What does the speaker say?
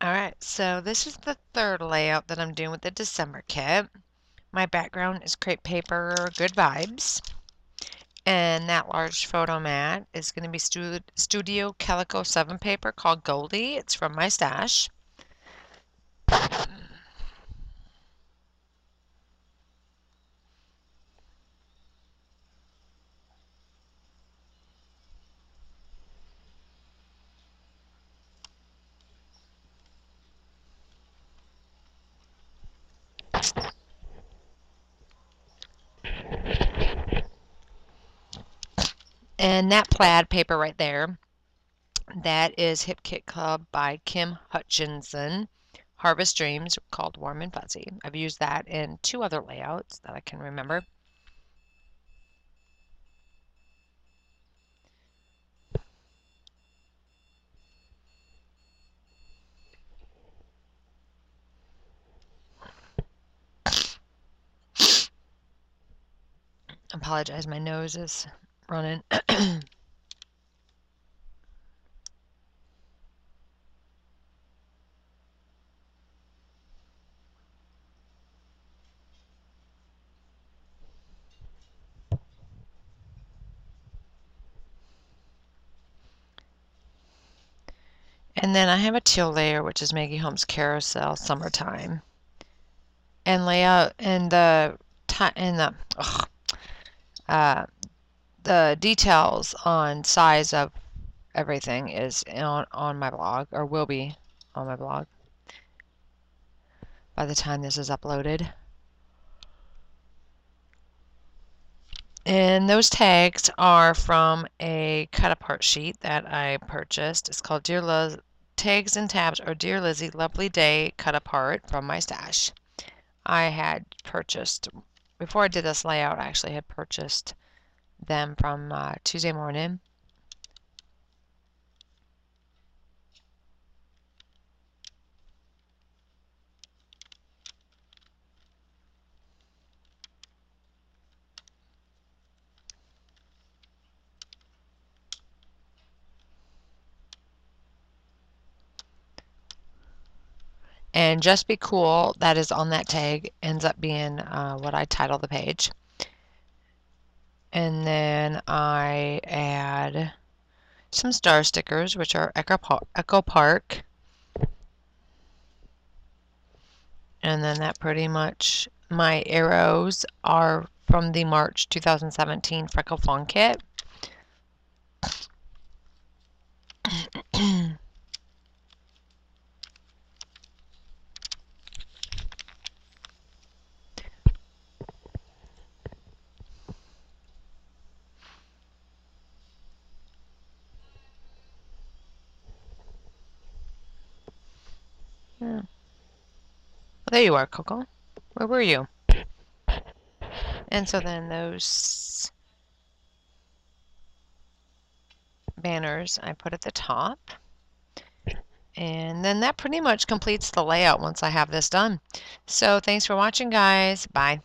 Alright, so this is the third layout that I'm doing with the December kit. My background is crepe paper, good vibes. And that large photo mat is going to be Studio Calico 7 paper called Goldie. It's from my stash. And that plaid paper right there, that is Hip Kit Club by Kim Hutchinson. Harvest Dreams called Warm and Fuzzy. I've used that in 2 other layouts that I can remember. Apologize, my nose is running. And then I have a teal layer, which is Maggie Holmes Carousel Summertime. And layout and the the details on size of everything is on my blog, or will be on my blog by the time this is uploaded. And those tags are from a cut apart sheet that I purchased. It's called Tags and Tabs or Dear Lizzie Lovely Day Cut Apart from my stash. I had purchased, before I did this layout, I actually had purchased them from Tuesday morning. And Just Be Cool, that is on that tag, ends up being what I title the page. And then I add some star stickers, which are Echo Park. And then that pretty much, my arrows are from the March 2017 Freckle Fawn kit. Yeah. Well, there you are, Coco. Where were you? And so then those banners I put at the top. And then that pretty much completes the layout once I have this done. So thanks for watching, guys. Bye.